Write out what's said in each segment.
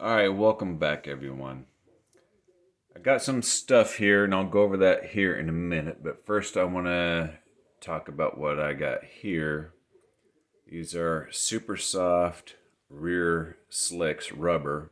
Alright, welcome back everyone. I got some stuff here and I'll go over that here in a minute, but first I want to talk about what I got here. These are super soft rear slicks rubber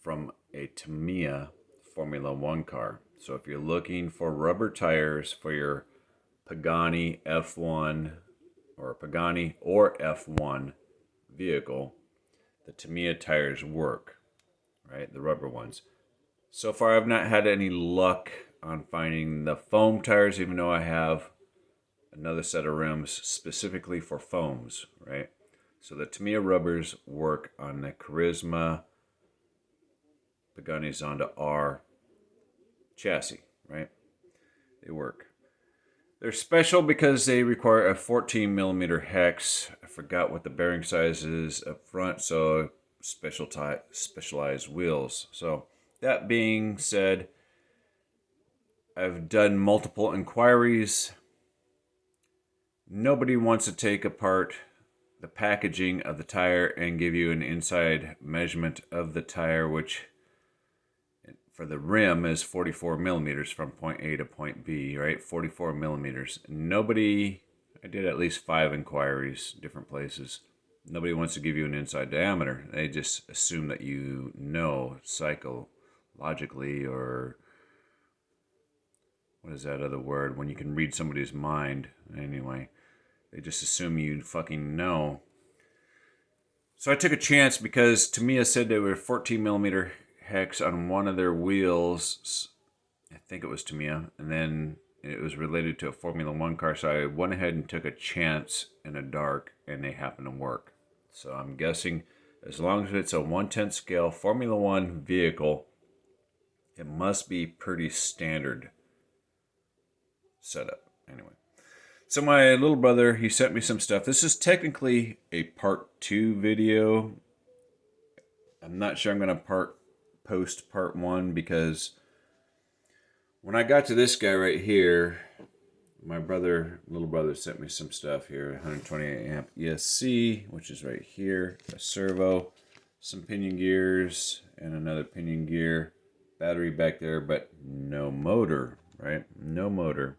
from a Tamiya Formula One car. So if you're looking for rubber tires for your Pagani F1 or Pagani or F1 vehicle, the Tamiya tires work. Right, the rubber ones. So far, I've not had any luck on finding the foam tires, even though I have another set of rims specifically for foams, right? So the Tamiya rubbers work on the Charisma Pagani Zonda R chassis, right? They work. They're special because they require a 14 millimeter hex. I forgot what the bearing size is up front, so specialized wheels. So that being said, I've done multiple inquiries. Nobody wants to take apart the packaging of the tire and give you an inside measurement of the tire, which for the rim is 44 millimeters from point A to point B, right? 44 millimeters. Nobody, I did at least 5 inquiries, different places. Nobody wants to give you an inside diameter. They just assume that you know psychologically, or what is that other word? When you can read somebody's mind. Anyway, they just assume you fucking know. So I took a chance because Tamiya said they were 14 millimeter hex on one of their wheels. I think it was Tamiya. And then it was related to a Formula One car. So I went ahead and took a chance in a dark, and they happened to work. So I'm guessing as long as it's a 1/10 scale Formula One vehicle, it must be pretty standard setup. Anyway, so my little brother, he sent me some stuff. This is technically a part 2 video. I'm not sure I'm going to post part 1 because when I got to this guy right here, my little brother sent me some stuff here. 128 amp ESC, which is right here. A servo, some pinion gears, and another pinion gear. Battery back there, but no motor, right? No motor.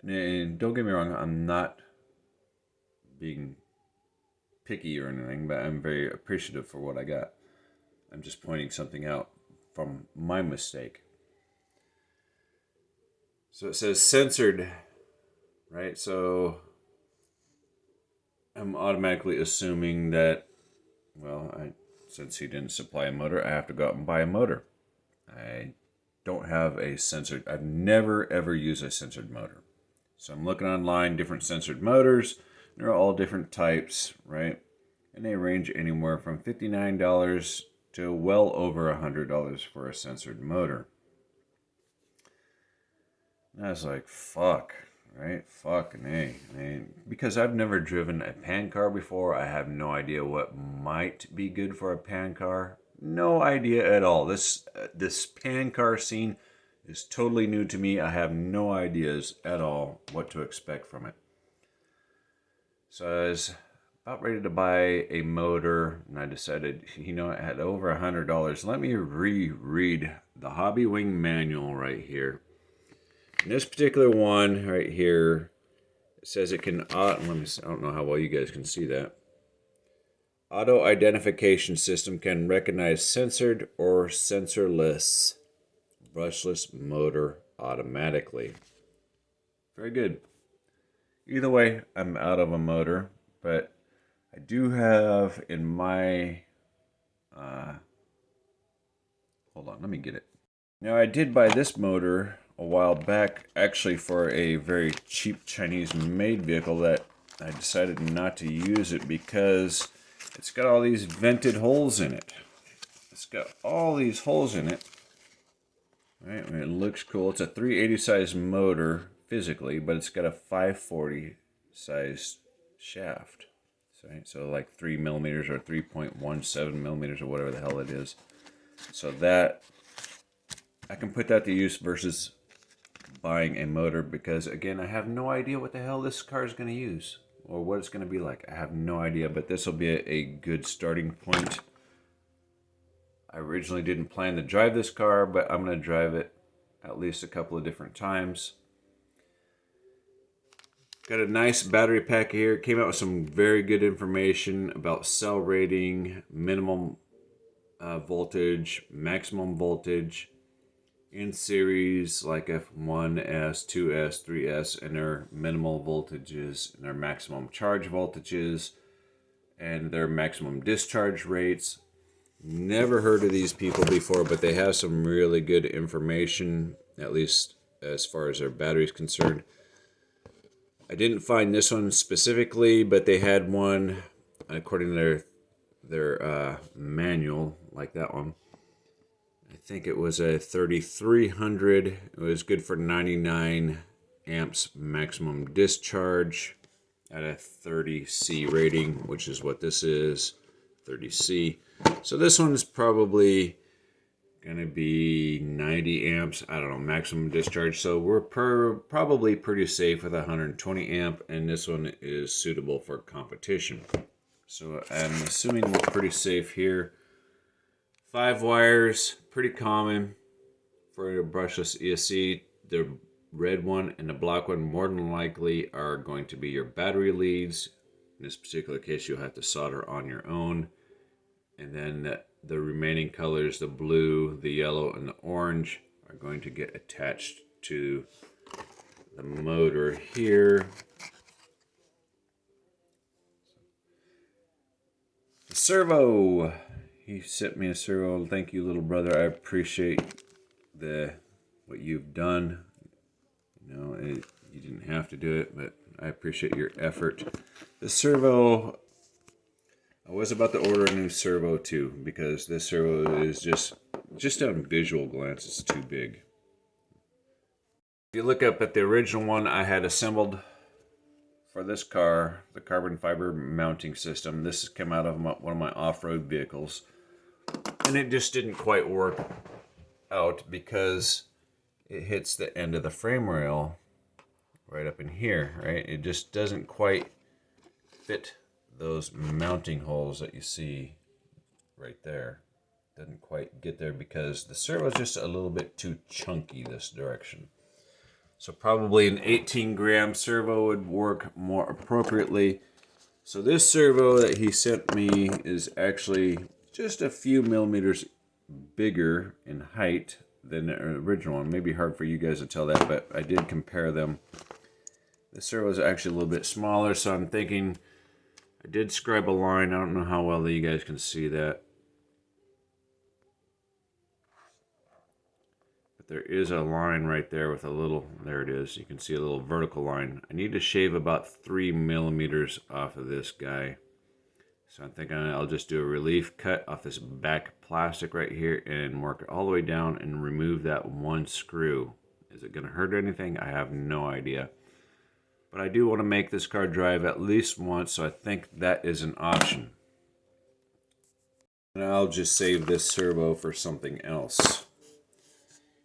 And don't get me wrong, I'm not being picky or anything, but I'm very appreciative for what I got. I'm just pointing something out from my mistake. So it says censored, right? So I'm automatically assuming that, well, since he didn't supply a motor, I have to go out and buy a motor. I don't have a censored, I've never ever used a censored motor. So I'm looking online, different censored motors. They're all different types, right? And they range anywhere from $59 to well over $100 for a censored motor. And I was like, fuck, right? Fucking A. I mean, because I've never driven a pan car before, I have no idea what might be good for a pan car. No idea at all. This pan car scene is totally new to me. I have no ideas at all what to expect from it. So I was about ready to buy a motor, and I decided, at over $100, let me reread the Hobby Wing manual right here. In this particular one right here, it says it can, I don't know how well you guys can see that. Auto identification system can recognize censored or sensorless brushless motor automatically. Very good. Either way, I'm out of a motor, but I do have in my, hold on, let me get it. Now I did buy this motor a while back, actually for a very cheap Chinese made vehicle that I decided not to use it because it's got all these vented holes in it. It's got all these holes in it. Right, it looks cool. It's a 380 size motor physically, but it's got a 540 size shaft. So like 3 millimeters or 3.17 millimeters or whatever the hell it is. So that I can put that to use versus buying a motor because, again, I have no idea what the hell this car is going to use or what it's going to be like. I have no idea, but this will be a good starting point. I originally didn't plan to drive this car, but I'm going to drive it at least a couple of different times. Got a nice battery pack here. It came out with some very good information about cell rating, minimum voltage, maximum voltage, in series like F1S, 2S, 3S, and their minimal voltages and their maximum charge voltages and their maximum discharge rates. Never heard of these people before, but they have some really good information, at least as far as their battery is concerned. I didn't find this one specifically, but they had one according to their manual, like that one. I think it was a 3300. It was good for 99 amps maximum discharge at a 30C rating, which is what this is, 30C. So this one's probably going to be 90 amps, I don't know, maximum discharge. So we're probably pretty safe with 120 amp, and this one is suitable for competition. So I'm assuming we're pretty safe here. 5 wires, pretty common for a brushless ESC. The red one and the black one more than likely are going to be your battery leads. In this particular case, you'll have to solder on your own. And then the remaining colors, the blue, the yellow, and the orange, are going to get attached to the motor here. The servo. He sent me a servo. Thank you, little brother. I appreciate what you've done. You know, you didn't have to do it, but I appreciate your effort. The servo, I was about to order a new servo too, because this servo is just on visual glance, it's too big. If you look up at the original one I had assembled for this car, the carbon fiber mounting system, this has come out of one of my off-road vehicles. And it just didn't quite work out because it hits the end of the frame rail right up in here, right? It just doesn't quite fit those mounting holes that you see right there. Doesn't quite get there because the servo is just a little bit too chunky this direction. So probably an 18-gram servo would work more appropriately. So this servo that he sent me is actually just a few millimeters bigger in height than the original one. Maybe hard for you guys to tell that, but I did compare them. The servo is actually a little bit smaller, so I'm thinking I did scribe a line. I don't know how well you guys can see that. But there is a line right there with a little, there it is. You can see a little vertical line. I need to shave about 3 millimeters off of this guy. So I'm thinking I'll just do a relief cut off this back plastic right here and work it all the way down and remove that one screw. Is it going to hurt anything? I have no idea. But I do want to make this car drive at least once, so I think that is an option. And I'll just save this servo for something else.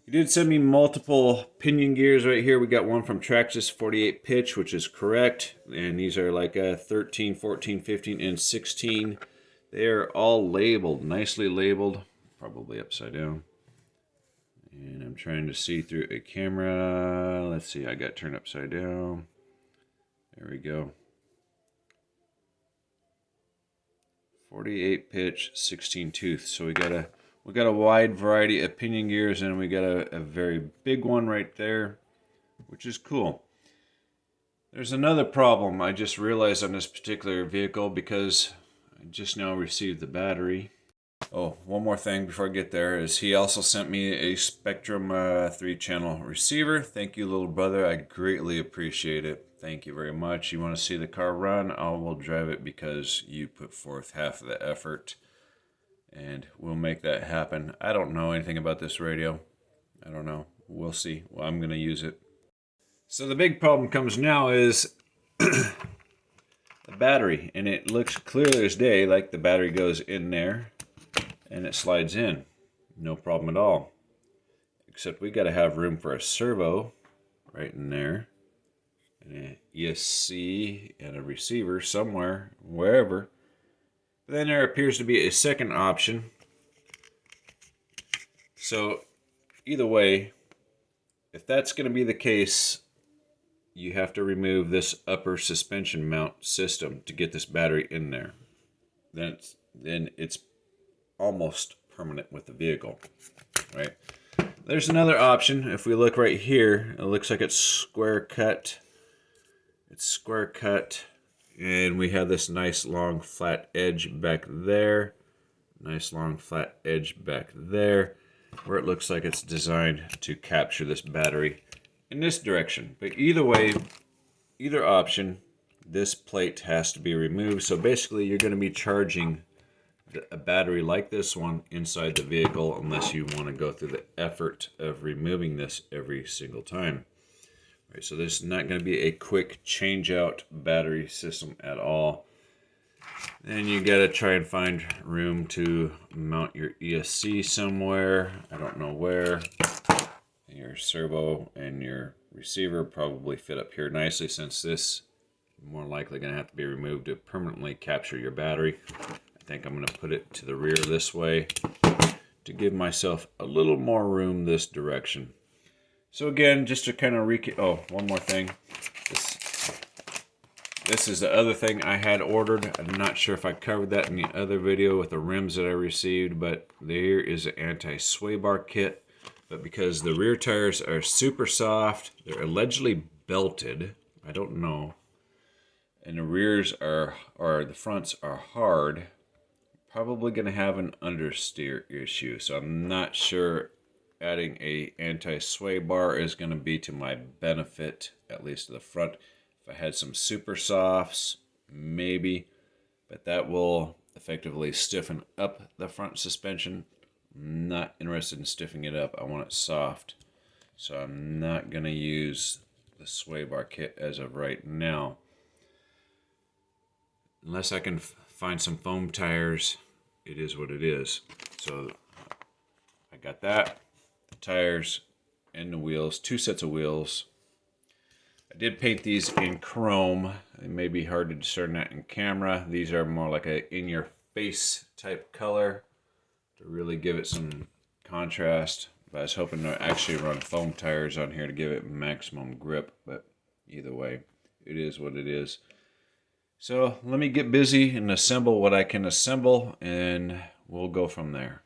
You did send me multiple pinion gears right here. We got one from Traxxas 48 pitch, which is correct. And these are like 13, 14, 15, and 16. They are all labeled, nicely labeled. Probably upside down. And I'm trying to see through a camera. Let's see, I got turned upside down. There we go. 48 pitch, 16 tooth. So we got a wide variety of pinion gears, and we got a very big one right there, which is cool. There's another problem I just realized on this particular vehicle because I just now received the battery. Oh, one more thing before I get there is he also sent me a Spectrum 3-channel receiver. Thank you, little brother. I greatly appreciate it. Thank you very much. You want to see the car run? I will drive it because you put forth half of the effort. And we'll make that happen. I don't know anything about this radio. I don't know. We'll see. Well, I'm going to use it. So the big problem comes now is the battery. And it looks clear as day like the battery goes in there and it slides in. No problem at all. Except we got to have room for a servo right in there. And an ESC and a receiver somewhere, wherever. Then there appears to be a second option, So either way, if that's going to be the case, you have to remove this upper suspension mount system to get this battery in there. Then it's almost permanent with the vehicle, right? There's another option. If we look right here, it looks like it's square cut. It's square cut, and we have this nice long flat edge back there. Nice long flat edge back there, where it looks like it's designed to capture this battery in this direction. But either way, either option, this plate has to be removed. So basically you're going to be charging a battery like this one inside the vehicle unless you want to go through the effort of removing this every single time. Right, so this is not going to be a quick change out battery system at all. Then you got to try and find room to mount your ESC somewhere. I don't know where. Your servo and your receiver probably fit up here nicely, since this is more likely going to have to be removed to permanently capture your battery. I think I'm going to put it to the rear this way to give myself a little more room this direction. So again, just to kind of recap, oh, one more thing. This is the other thing I had ordered. I'm not sure if I covered that in the other video with the rims that I received, but there is an anti-sway bar kit. But because the rear tires are super soft, they're allegedly belted, I don't know, and the rears are, or the fronts are hard, probably going to have an understeer issue. So I'm not sure adding a anti-sway bar is going to be to my benefit, at least to the front. If I had some super softs, maybe, but that will effectively stiffen up the front suspension. I'm not interested in stiffening it up. I want it soft. So I'm not going to use the sway bar kit as of right now. Unless I can find some foam tires, it is what it is. So I got that, the tires, and the wheels, 2 sets of wheels. I did paint these in chrome. It may be hard to discern that in camera. These are more like a in-your-face type color to really give it some contrast. But I was hoping to actually run foam tires on here to give it maximum grip. But either way, it is what it is. So let me get busy and assemble what I can assemble, and we'll go from there.